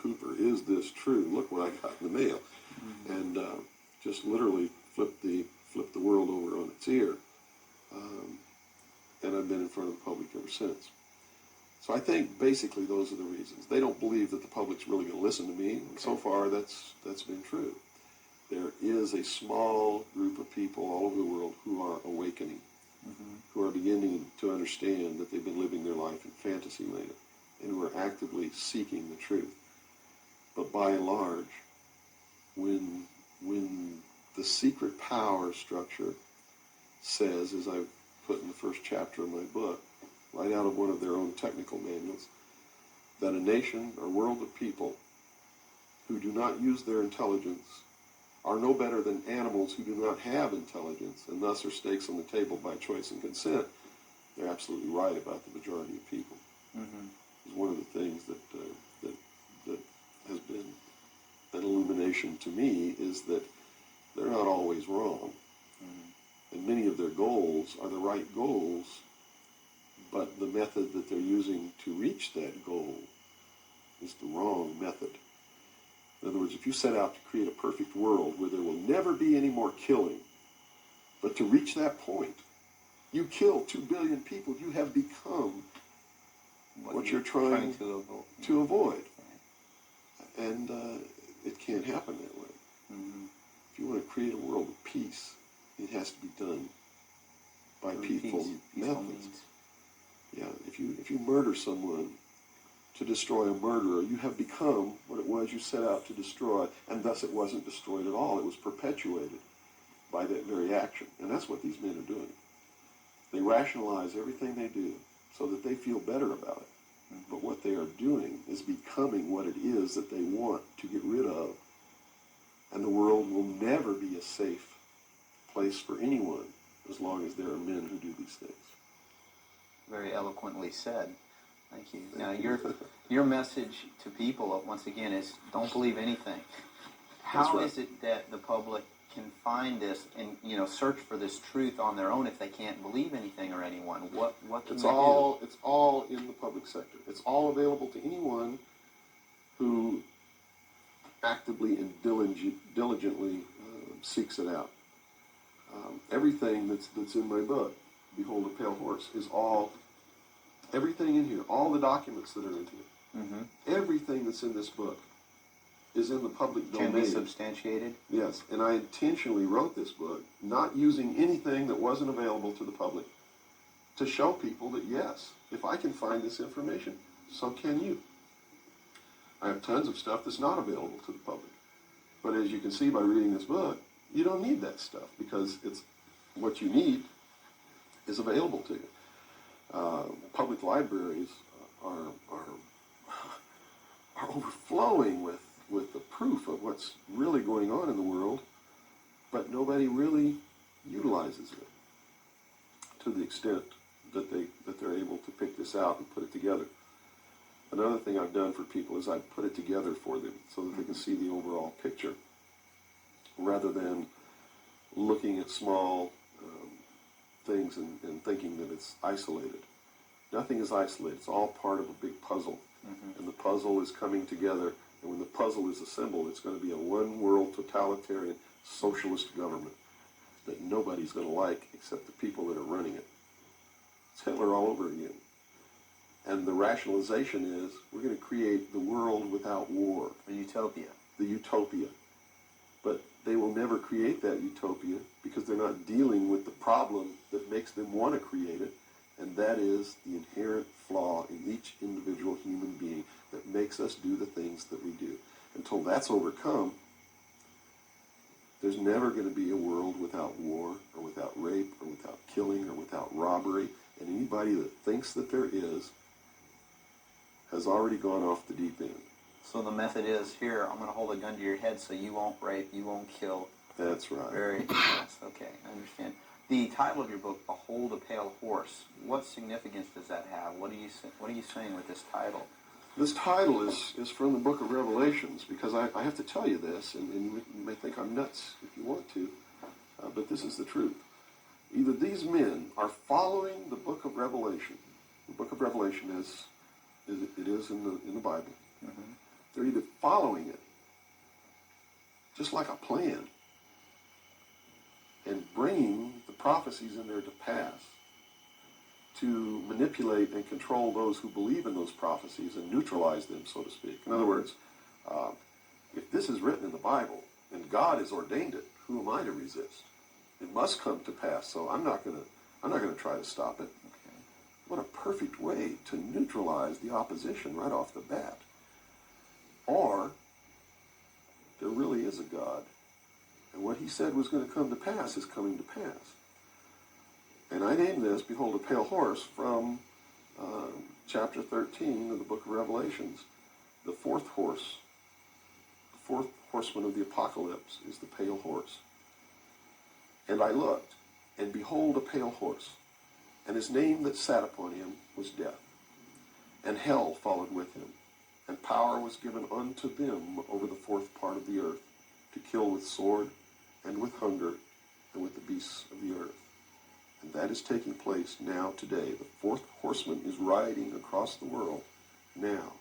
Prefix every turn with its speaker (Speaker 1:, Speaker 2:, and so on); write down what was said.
Speaker 1: Cooper, is this true? Look what I got in the mail. And just literally flipped the world over on its ear. And I've been in front of the public ever since. So I think basically those are the reasons. They don't believe that the public's really going to listen to me. And so far, that's been true. There is a small group of people all over the world who are awakening, who are beginning to understand that they've been living their life in fantasy land, and who are actively seeking the truth. But by and large, when the secret power structure says, as I've put in the first chapter of my book, right out of one of their own technical manuals, that a nation or world of people who do not use their intelligence are no better than animals who do not have intelligence, and thus are stakes on the table by choice and consent, they're absolutely right about the majority of people. It's one of the things that has been an illumination to me, is that they're not always wrong. And many of their goals are the right goals, but the method that they're using to reach that goal is the wrong method. In other words, if you set out to create a perfect world where there will never be any more killing, but to reach that point, you kill 2 billion people, you have become what you're trying to avoid. And it can't happen that way. If you want to create a world of peace, it has to be done by peaceful methods. Yeah, if you murder someone to destroy a murderer, you have become what it was you set out to destroy, and thus it wasn't destroyed at all. It was perpetuated by that very action. And that's what these men are doing. They rationalize everything they do so that they feel better about it. But what they are doing is becoming what it is that they want to get rid of. And the world will never be a safe place for anyone as long as there are men who do these things.
Speaker 2: Very eloquently said. Thank you. Now, your message to people, once again, is don't believe anything. How is it that the public can find this and search for this truth on their own if they can't believe anything or anyone? What can they do?
Speaker 1: It's all in the public sector. It's all available to anyone who actively and diligently seeks it out. Everything that's in my book, Behold a Pale Horse, is everything in here, all the documents that are in here, everything that's in this book is in the public domain.
Speaker 2: Can be substantiated?
Speaker 1: Yes, and I intentionally wrote this book not using anything that wasn't available to the public to show people that, yes, if I can find this information, so can you. I have tons of stuff that's not available to the public. But as you can see by reading this book, you don't need that stuff because it's what you need is available to you. Public libraries are overflowing with the proof of what's really going on in the world, but nobody really utilizes it to the extent that they're able to pick this out and put it together. Another thing I've done for people is I've put it together for them so that they can see the overall picture rather than looking at small things and thinking that it's isolated. Nothing is isolated. It's all part of a big puzzle. And the puzzle is coming together, and when the puzzle is assembled, it's going to be a one-world totalitarian socialist government that nobody's going to like except the people that are running it. It's Hitler all over again. And the rationalization is we're going to create the world without war.
Speaker 2: The utopia.
Speaker 1: The utopia. But they will never create that utopia because they're not dealing with the problem that makes them want to create it, and that is the inherent flaw in each individual human being that makes us do the things that we do. Until that's overcome, there's never going to be a world without war or without rape or without killing or without robbery, and anybody that thinks that there is has already gone off the deep end.
Speaker 2: So the method is, here, I'm going to hold a gun to your head so you won't rape, you won't kill.
Speaker 1: That's right.
Speaker 2: Very yes, okay, I understand. The title of your book, Behold a Pale Horse, what significance does that have? What are you saying with this title?
Speaker 1: This title is from the book of Revelations, because I have to tell you this, and you may think I'm nuts if you want to, but this is the truth. Either these men are following the book of Revelation. The book of Revelation is in the Bible. They're either following it, just like a plan, and bringing the prophecies in there to pass to manipulate and control those who believe in those prophecies and neutralize them, so to speak. In other words, if this is written in the Bible and God has ordained it, who am I to resist? It must come to pass, so I'm not going to try to stop it.
Speaker 2: Okay.
Speaker 1: What a perfect way to neutralize the opposition right off the bat. Or there really is a God, and what he said was going to come to pass is coming to pass. And I named this, Behold a Pale Horse, from chapter 13 of the book of Revelations. The fourth horse, the fourth horseman of the apocalypse is the pale horse. And I looked, and behold a pale horse, and his name that sat upon him was Death. And hell followed with him, and power was given unto them over the fourth part of the earth, to kill with sword, and with hunger, and with the beasts of the earth. And that is taking place now today. The fourth horseman is riding across the world now.